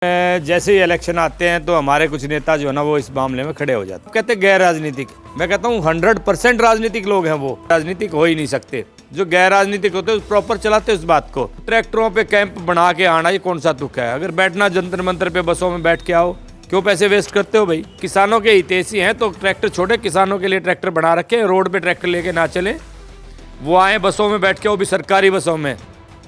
जैसे ही इलेक्शन आते हैं तो हमारे कुछ नेता जो है ना वो इस मामले में खड़े हो जाते हैं, कहते हैं गैर राजनीतिक। मैं कहता हूँ 100% राजनीतिक लोग हैं, वो राजनीतिक हो ही नहीं सकते। जो गैर राजनीतिक होते हैं प्रॉपर चलाते उस बात को। ट्रैक्टरों पे कैंप बना के आना ये कौन सा तुक है? अगर बैठना जंतर मंतर पे बसों में बैठ के आओ, क्यों पैसे वेस्ट करते हो भाई? किसानों के हितैषी हैं तो ट्रैक्टर छोड़े, किसानों के लिए ट्रैक्टर बना रखे, रोड पे ट्रैक्टर लेके ना चले, वो आए बसों में बैठ के, वो भी सरकारी बसों में।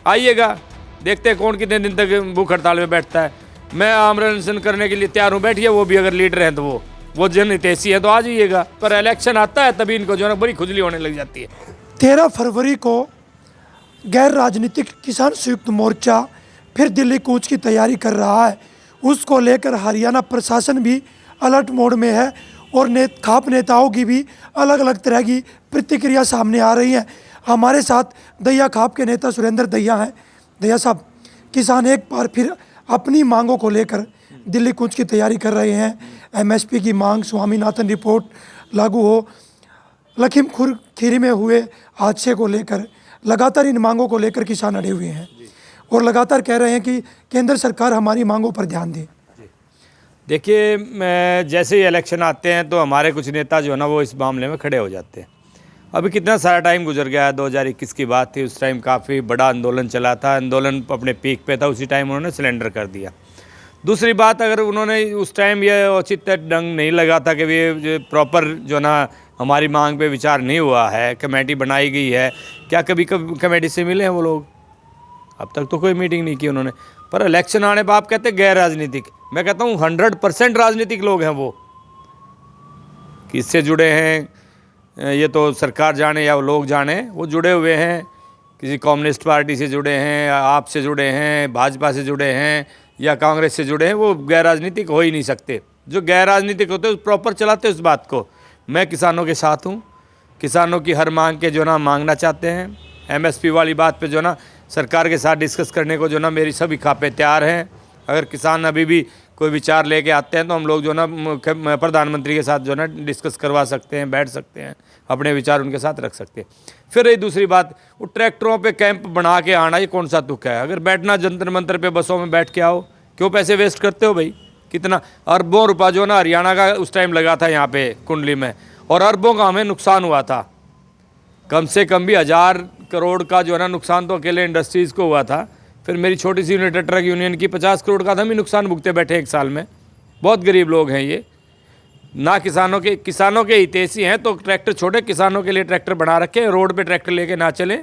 आइएगा, देखते हैं कौन कितने दिन तक भूख हड़ताल में बैठता है। मैं आमरण अनशन करने के लिए तैयार हूँ, बैठिए, वो भी अगर लीडर हैं तो वो जन हितैषी है तो आ जाइएगा। पर इलेक्शन आता है तभी इनको जो है बड़ी खुजली होने लग जाती है। 13 फरवरी को गैर राजनीतिक किसान संयुक्त मोर्चा फिर दिल्ली कूच की तैयारी कर रहा है। उसको लेकर हरियाणा प्रशासन भी अलर्ट मोड में है और खाप नेताओं की भी अलग अलग तरह की प्रतिक्रिया सामने आ रही है। हमारे साथ दहिया खाप के नेता सुरेंद्र दहिया हैं। दहिया साहब, किसान एक बार फिर अपनी मांगों को लेकर दिल्ली कूच की तैयारी कर रहे हैं। एमएसपी की मांग, स्वामीनाथन रिपोर्ट लागू हो, लखीमपुर खीरी में हुए हादसे को लेकर लगातार इन मांगों को लेकर किसान अड़े हुए हैं और लगातार कह रहे हैं कि केंद्र सरकार हमारी मांगों पर ध्यान दे। देखिए, जैसे ही इलेक्शन आते हैं तो हमारे कुछ नेता जो है ना वो इस मामले में खड़े हो जाते हैं। अभी कितना सारा टाइम गुजर गया है, 2021 की बात थी, उस टाइम काफ़ी बड़ा आंदोलन चला था, आंदोलन अपने पीक पे था, उसी टाइम उन्होंने सिलेंडर कर दिया। दूसरी बात, अगर उन्होंने उस टाइम ये औचित्य ढंग नहीं लगा था कि ये प्रॉपर जो ना हमारी मांग पे विचार नहीं हुआ है, कमेटी बनाई गई है, क्या कभी कमेटी से मिले हैं वो लोग? अब तक तो कोई मीटिंग नहीं की उन्होंने। पर इलेक्शन आने पर आप कहते हैं गैर राजनीतिक। मैं कहता हूँ 100% राजनीतिक लोग हैं वो। किससे जुड़े हैं ये तो सरकार जाने या वो लोग जाने, वो जुड़े हुए हैं। किसी कम्युनिस्ट पार्टी से जुड़े हैं, आप से जुड़े हैं, भाजपा से जुड़े हैं या कांग्रेस से जुड़े हैं, वो गैर राजनीतिक हो ही नहीं सकते। जो गैर राजनीतिक होते हैं प्रॉपर चलाते उस बात को। मैं किसानों के साथ हूँ, किसानों की हर मांग के जो ना मांगना चाहते हैं। एमएसपी वाली बात पे जो ना सरकार के साथ डिस्कस करने को जो ना मेरी सभी खापे तैयार हैं। अगर किसान अभी भी कोई विचार लेके आते हैं तो हम लोग जो ना प्रधानमंत्री के साथ जो ना डिस्कस करवा सकते हैं, बैठ सकते हैं, अपने विचार उनके साथ रख सकते हैं। फिर ये दूसरी बात, वो ट्रैक्टरों पे कैंप बना के आना ये कौन सा तुक है? अगर बैठना जंतर मंतर पे बसों में बैठ के आओ, क्यों पैसे वेस्ट करते हो भाई? कितना अरबों रुपया जो ना हरियाणा का उस टाइम लगा था यहाँ पे कुंडली में, और अरबों का हमें नुकसान हुआ था। कम से कम भी 1000 करोड़ का जो है ना नुकसान तो अकेले इंडस्ट्रीज़ को हुआ था। फिर मेरी छोटी सी यूनिट ट्रक यूनियन की 50 करोड़ का हम ही नुकसान भुगते बैठे एक साल में। बहुत गरीब लोग हैं ये ना। किसानों के हितैषी हैं तो ट्रैक्टर छोड़े, किसानों के लिए ट्रैक्टर बना रखे, रोड पे ट्रैक्टर लेके ना चले,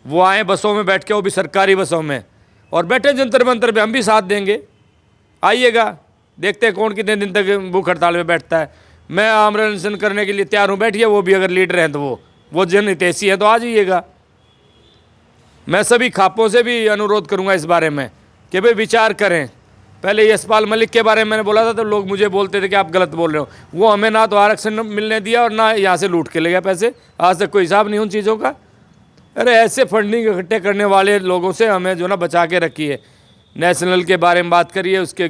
वो आए बसों में बैठ के, वो भी सरकारी बसों में, और बैठे जंतर मंतर पे, हम भी साथ देंगे। आइएगा, देखते हैं कौन कितने दिन तक भूख हड़ताल में बैठता है। मैं आमरण अनशन करने के लिए तैयार हूँ, बैठिए, वो भी अगर लीडर हैं तो वो जन हितैषी है तो आ जाइएगा। मैं सभी खापों से भी अनुरोध करूंगा इस बारे में कि भाई विचार करें। पहले यशपाल मलिक के बारे में मैंने बोला था तो लोग मुझे बोलते थे कि आप गलत बोल रहे हो। वो हमें ना तो आरक्षण मिलने दिया और ना यहाँ से लूट के ले गया पैसे। आज तक कोई हिसाब नहीं उन चीज़ों का। अरे ऐसे फंडिंग इकट्ठे करने वाले लोगों से हमें जो ना बचा के रखिए। नेशनल के बारे में बात करिए, उसके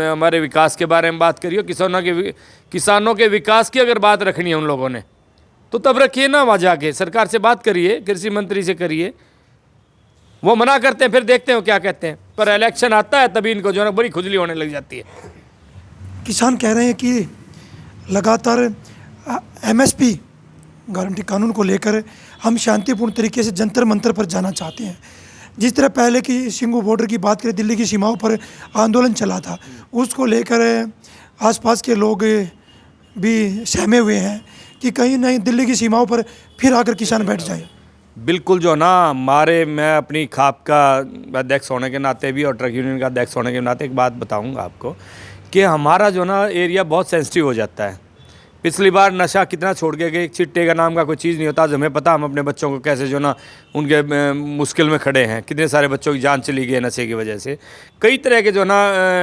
हमारे विकास के बारे में बात करिए। किसानों के विकास की अगर बात रखनी है उन लोगों ने तो तब रखिए ना, वहाँ जाके सरकार से बात करिए, कृषि मंत्री से करिए। वो मना करते हैं, फिर देखते हैं क्या कहते हैं। पर इलेक्शन आता है तभी इनको जो है बड़ी खुजली होने लग जाती है। किसान कह रहे हैं कि लगातार एमएसपी गारंटी कानून को लेकर हम शांतिपूर्ण तरीके से जंतर मंतर पर जाना चाहते हैं। जिस तरह पहले की सिंगू बॉर्डर की बात करें, दिल्ली की सीमाओं पर आंदोलन चला था, उसको लेकर आसपास के लोग भी सहमे हुए हैं कि कहीं नहीं दिल्ली की सीमाओं पर फिर आकर किसान बैठ जाए। बिल्कुल जो ना मैं अपनी खाप का अध्यक्ष होने के नाते भी और ट्रक यूनियन का अध्यक्ष होने के नाते एक बात बताऊंगा आपको कि हमारा जो ना एरिया बहुत सेंसिटिव हो जाता है। पिछली बार नशा कितना छोड़ के गए, चिट्टे का नाम का कोई चीज़ नहीं होता। आज हमें पता हम अपने बच्चों को कैसे जो ना उनके मुश्किल में खड़े हैं। कितने सारे बच्चों की जान चली गई है नशे की वजह से। कई तरह के जो ना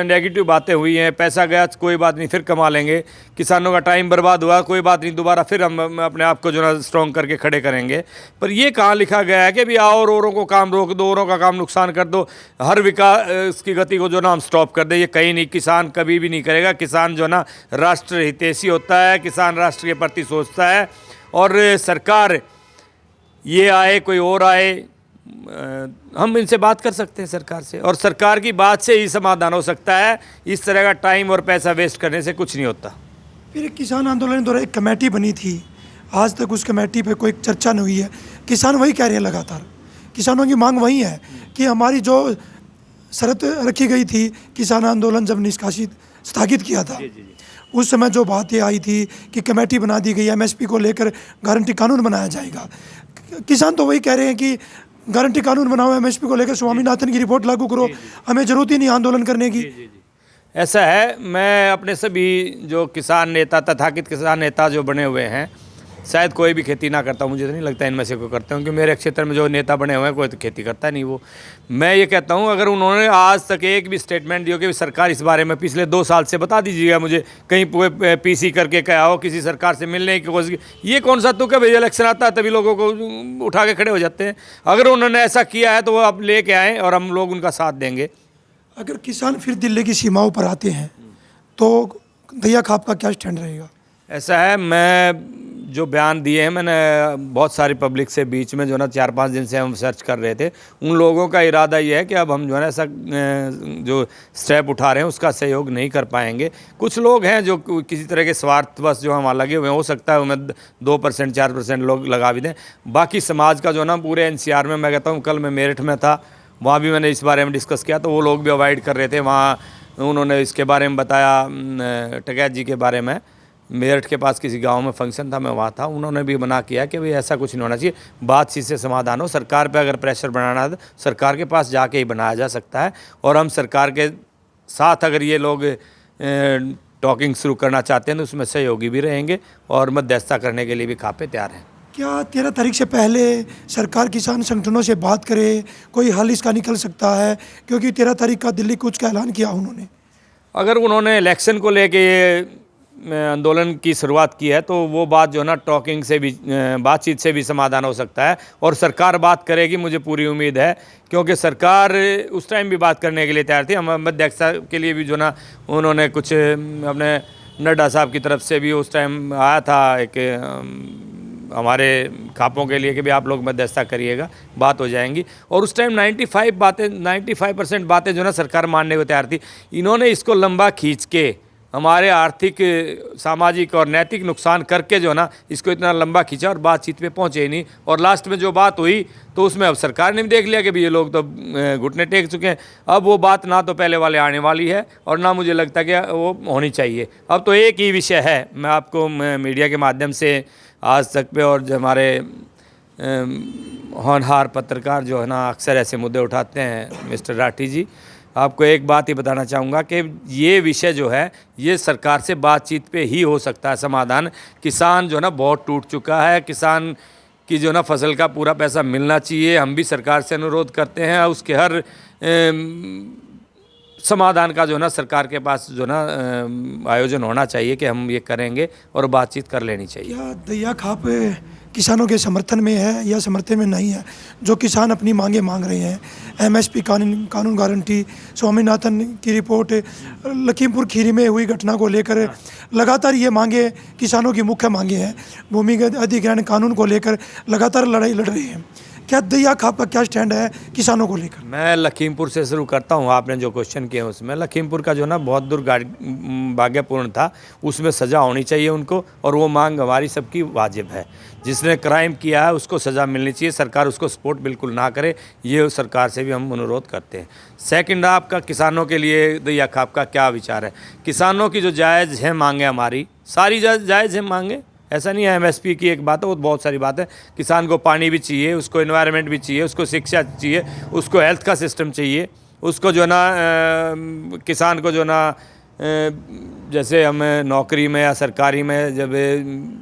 नेगेटिव बातें हुई हैं। पैसा गया कोई बात नहीं, फिर कमा लेंगे। किसानों का टाइम बर्बाद हुआ, कोई बात नहीं, दोबारा फिर हम अपने आप को जो ना स्ट्रॉन्ग करके खड़े करेंगे। पर ये कहाँ लिखा गया है कि भी आओ औरों को काम रोक दो, औरों का काम नुकसान कर दो, हर विकास की गति को जो ना हम स्टॉप कर दें? ये कहीं नहीं, किसान कभी भी नहीं करेगा। किसान जो ना राष्ट्र हितैषी होता है, किसान राष्ट्र के प्रति सोचता है। और सरकार ये आए कोई और आए, हम इनसे बात कर सकते हैं सरकार से, और सरकार की बात से ही समाधान हो सकता है। इस तरह का टाइम और पैसा वेस्ट करने से कुछ नहीं होता। फिर एक किसान आंदोलन द्वारा एक कमेटी बनी थी, आज तक उस कमेटी पे कोई चर्चा नहीं हुई है। किसान वही कह रहे हैं, लगातार किसानों की मांग वही है कि हमारी जो शर्त रखी गई थी, किसान आंदोलन जब निष्कासित स्थगित किया था, उस समय जो बातें आई थी कि कमेटी बना दी गई, एमएसपी को लेकर गारंटी कानून बनाया जाएगा। किसान तो वही कह रहे हैं कि गारंटी कानून बनाओ, एमएसपी को लेकर स्वामीनाथन की रिपोर्ट लागू करो, हमें ज़रूरत ही नहीं आंदोलन करने की। ऐसा है, मैं अपने सभी जो किसान नेता, तथाकथित किसान नेता जो बने हुए हैं, शायद कोई भी खेती ना करता हूँ, मुझे तो नहीं लगता इनमें से कोई करते हैं, क्योंकि मेरे क्षेत्र में जो नेता बने हुए हैं कोई तो खेती करता नहीं। वो मैं ये कहता हूँ, अगर उन्होंने आज तक एक भी स्टेटमेंट दिया कि सरकार इस बारे में पिछले 2 साल से बता दीजिएगा मुझे, कहीं पीसी करके क्या हो, किसी सरकार से मिलने की कोशिश, ये कौन सा तुक है भाई? इलेक्शन आता है तभी लोगों को उठा के खड़े हो जाते हैं। अगर उन्होंने ऐसा किया है तो वो अब लेके आएँ और हम लोग उनका साथ देंगे। अगर किसान फिर दिल्ली की सीमाओं पर आते हैं तो दैया खाप का क्या स्टैंड रहेगा? ऐसा है, मैं जो बयान दिए हैं, मैंने बहुत सारी पब्लिक से बीच में जो ना 4-5 दिन से हम सर्च कर रहे थे, उन लोगों का इरादा ये है कि अब हम जो है ना ऐसा जो स्टेप उठा रहे हैं उसका सहयोग नहीं कर पाएंगे। कुछ लोग हैं जो किसी तरह के स्वार्थवश जो हम लगे हुए हैं, हो सकता है उनमें 2% 4% लोग लगा भी दें। बाकी समाज का जो ना पूरे एनसीआर में, मैं कहता हूँ, कल मैं मेरठ में था, वहाँ भी मैंने इस बारे में डिस्कस किया, तो वो लोग भी अवॉइड कर रहे थे। वहाँ उन्होंने इसके बारे में बताया, टिकैत जी के बारे में। मेरठ के पास किसी गांव में फंक्शन था, मैं वहाँ था, उन्होंने भी मना किया कि भाई ऐसा कुछ नहीं होना चाहिए, बातचीत से समाधान हो। सरकार पे अगर प्रेशर बनाना है तो सरकार के पास जाके ही बनाया जा सकता है, और हम सरकार के साथ अगर ये लोग टॉकिंग शुरू करना चाहते हैं तो उसमें सहयोगी भी रहेंगे और मध्यस्थता करने के लिए भी खापे तैयार हैं। क्या 13 तारीख से पहले सरकार किसान संगठनों से बात करे, कोई हल इसका निकल सकता है? क्योंकि 13 तारीख का दिल्ली कूच का ऐलान किया उन्होंने। अगर उन्होंने इलेक्शन को लेके ये आंदोलन की शुरुआत की है तो वो बात जो है ना टॉकिंग से भी, बातचीत से भी समाधान हो सकता है, और सरकार बात करेगी, मुझे पूरी उम्मीद है, क्योंकि सरकार उस टाइम भी बात करने के लिए तैयार थी। हम मध्यस्थता के लिए भी जो ना उन्होंने कुछ अपने नड्डा साहब की तरफ से भी उस टाइम आया था एक हमारे खापों के लिए कि भी आप लोग मध्यस्थता करिएगा, बात हो जाएंगी। और उस टाइम 95% बातें जो ना सरकार मानने को तैयार थी। इन्होंने इसको लंबा खींच के हमारे आर्थिक, सामाजिक और नैतिक नुकसान करके जो ना इसको इतना लंबा खींचा और बातचीत पे पहुँचे ही नहीं। और लास्ट में जो बात हुई तो उसमें अब सरकार ने भी देख लिया कि भी ये लोग तो घुटने टेक चुके हैं। अब वो बात ना तो पहले वाले आने वाली है और ना मुझे लगता कि वो होनी चाहिए। अब तो एक ही विषय है, मैं आपको मीडिया के माध्यम से आज तक पे, और जो हमारे होनहार पत्रकार जो है ना अक्सर ऐसे मुद्दे उठाते हैं, मिस्टर राठी जी, आपको एक बात ही बताना चाहूँगा कि ये विषय जो है ये सरकार से बातचीत पे ही हो सकता है समाधान। किसान जो ना बहुत टूट चुका है, किसान की जो ना फसल का पूरा पैसा मिलना चाहिए। हम भी सरकार से अनुरोध करते हैं, उसके हर समाधान का जो ना सरकार के पास जो ना आयोजन होना चाहिए कि हम ये करेंगे और बातचीत कर लेनी चाहिए। क्या दैया खाप किसानों के समर्थन में है या समर्थन में नहीं है? जो किसान अपनी मांगे मांग रहे हैं, एमएसपी कानून गारंटी, स्वामीनाथन की रिपोर्ट, लखीमपुर खीरी में हुई घटना को लेकर लगातार ये मांगे किसानों की मुख्य मांगे हैं। भूमिगत अधिग्रहण कानून को लेकर लगातार लड़ाई लड़ रहे हैं। क्या दैया खाप का क्या स्टैंड है किसानों को लेकर? मैं लखीमपुर से शुरू करता हूँ। आपने जो क्वेश्चन किए उसमें लखीमपुर का जो ना बहुत दुर्भाग्यपूर्ण था, उसमें सज़ा होनी चाहिए उनको, और वो मांग हमारी सबकी वाजिब है। जिसने क्राइम किया है उसको सज़ा मिलनी चाहिए, सरकार उसको सपोर्ट बिल्कुल ना करे, ये सरकार से भी हम अनुरोध करते हैं। सेकंड, आपका किसानों के लिए दैया खाप का क्या विचार है? किसानों की जो जायज़ है मांगे, हमारी सारी जायज़ है मांगे, ऐसा नहीं है एमएसपी की एक बात है, वो बहुत सारी बात है। किसान को पानी भी चाहिए, उसको एनवायरनमेंट भी चाहिए, उसको शिक्षा चाहिए, उसको हेल्थ का सिस्टम चाहिए, उसको जो ना किसान को जो ना जैसे हम नौकरी में या सरकारी में जब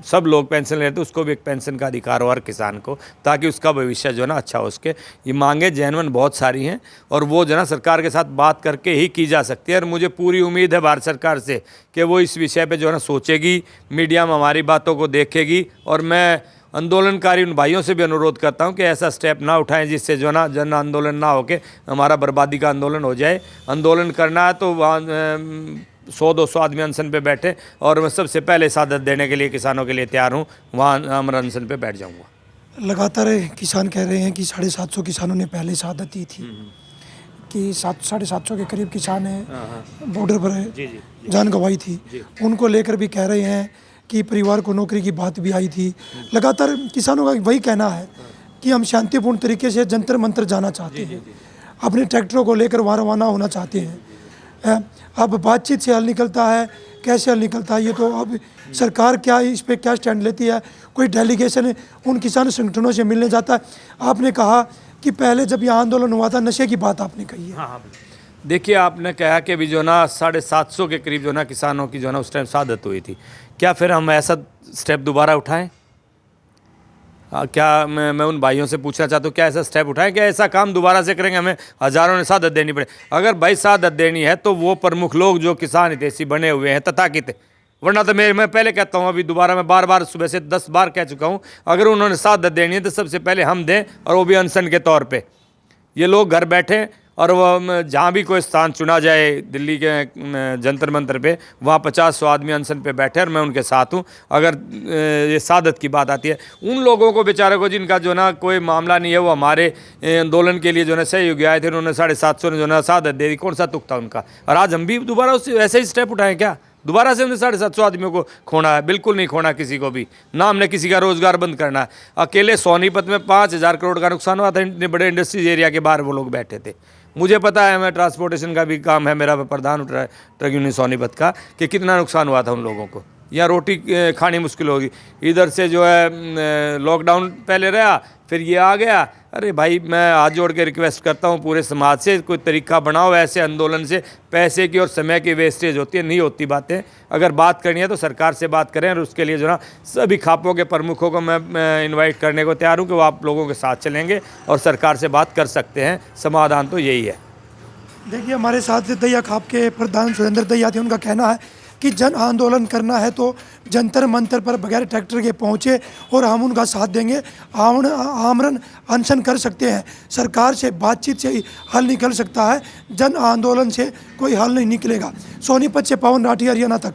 सब लोग पेंशन लेते हैं, उसको भी एक पेंशन का अधिकार हो हर किसान को, ताकि उसका भविष्य जो ना अच्छा हो। उसके ये मांगे जेन्युइन बहुत सारी हैं और वो जो ना सरकार के साथ बात करके ही की जा सकती है। और मुझे पूरी उम्मीद है भारत सरकार से कि वो इस विषय पे जो है ना सोचेगी, मीडिया में हमारी बातों को देखेगी। और मैं आंदोलनकारी उन भाइयों से भी अनुरोध करता हूं कि ऐसा स्टेप ना उठाएं जिससे जो ना जन आंदोलन ना होके हमारा बर्बादी का आंदोलन हो जाए। आंदोलन करना है तो वहाँ 100-200 आदमी अनशन पे बैठे, और मैं सबसे पहले सादत देने के लिए किसानों के लिए तैयार हूँ, वहाँ अमर अनशन पे बैठ जाऊँगा। लगातार किसान कह रहे हैं कि 750 किसानों ने पहले शहादत दी थी कि 750 के करीब किसान हैं बॉर्डर पर जान गंवाई थी। उनको लेकर भी कह रहे हैं कि परिवार को नौकरी की बात भी आई थी। लगातार किसानों का वही कहना है कि हम शांतिपूर्ण तरीके से जंतर मंतर जाना चाहते हैं, अपने ट्रैक्टरों को लेकर वहाँ रवाना होना चाहते हैं। अब बातचीत से हल निकलता है, कैसे हल निकलता है ये तो अब सरकार क्या इस पे क्या स्टैंड लेती है। कोई डेलीगेशन उन किसान संगठनों से मिलने जाता है। आपने कहा कि पहले जब यह आंदोलन हुआ था नशे की बात आपने कही है। हाँ, देखिए आपने कहा कि भी जो ना 750 के करीब जो ना किसानों की जो ना उस टाइम शहादत हुई थी, क्या फिर हम ऐसा स्टेप दोबारा उठाएं? क्या मैं उन भाइयों से पूछना चाहता हूँ, क्या ऐसा स्टेप उठाएं? क्या ऐसा काम दोबारा से करेंगे? हमें हज़ारों ने शहादत देनी पड़े। अगर भाई शहादत देनी है तो वो प्रमुख लोग जो किसान हितैषी बने हुए हैं तथाकथित, वरना तो मैं पहले कहता हूँ, अभी दोबारा मैं बार बार सुबह से 10 बार कह चुका हूँ, अगर उन्होंने शहादत देनी है तो सबसे पहले हम दें, और वो भी अनशन के तौर पर। ये लोग घर बैठे और वह जहाँ भी कोई स्थान चुना जाए दिल्ली के जंतर मंतर पे, वहाँ 50-100 आदमी अनशन पे बैठे और मैं उनके साथ हूँ। अगर ये शहादत की बात आती है, उन लोगों को बेचारे को जिनका जो ना कोई मामला नहीं है, वो हमारे आंदोलन के लिए जो ना सहयोगी आए थे, उन्होंने 750 ने जो ना शहादत दे दी, कौन सा तुक था उनका? और आज हम भी दोबारा उससे ऐसे ही स्टेप उठाएं क्या? दोबारा से हमने 750 आदमियों को खोना है? बिल्कुल नहीं खोना किसी को भी, ना हमने किसी का रोजगार बंद करना है। अकेले सोनीपत में 5000 करोड़ का नुकसान हुआ था, इतने बड़े इंडस्ट्रीज एरिया के बाहर वो लोग बैठे थे। मुझे पता है, मैं ट्रांसपोर्टेशन का भी काम है मेरा, प्रधान ट्रक यूनियन सोनीपत का, कि कितना नुकसान हुआ था उन लोगों को। यहाँ रोटी खानी मुश्किल होगी। इधर से जो है लॉकडाउन पहले रहा, फिर ये आ गया। अरे भाई, मैं हाथ जोड़ के रिक्वेस्ट करता हूँ पूरे समाज से, कोई तरीका बनाओ। ऐसे आंदोलन से पैसे की और समय की वेस्टेज होती है, नहीं होती बातें। अगर बात करनी है तो सरकार से बात करें, और उसके लिए जो ना सभी खापों के प्रमुखों को मैं इनवाइट करने को तैयार हूँ कि वो आप लोगों के साथ चलेंगे और सरकार से बात कर सकते हैं। समाधान तो यही है। देखिए, हमारे साथ दैया खाप के प्रधान सुरेंद्र दैया थे। उनका कहना है कि जन आंदोलन करना है तो जंतर मंतर पर बगैर ट्रैक्टर के पहुँचे और हम उनका साथ देंगे। आमरण अनशन कर सकते हैं, सरकार से बातचीत से ही हल निकल सकता है, जन आंदोलन से कोई हल नहीं निकलेगा। सोनीपत से पवन राठी, हरियाणा तक।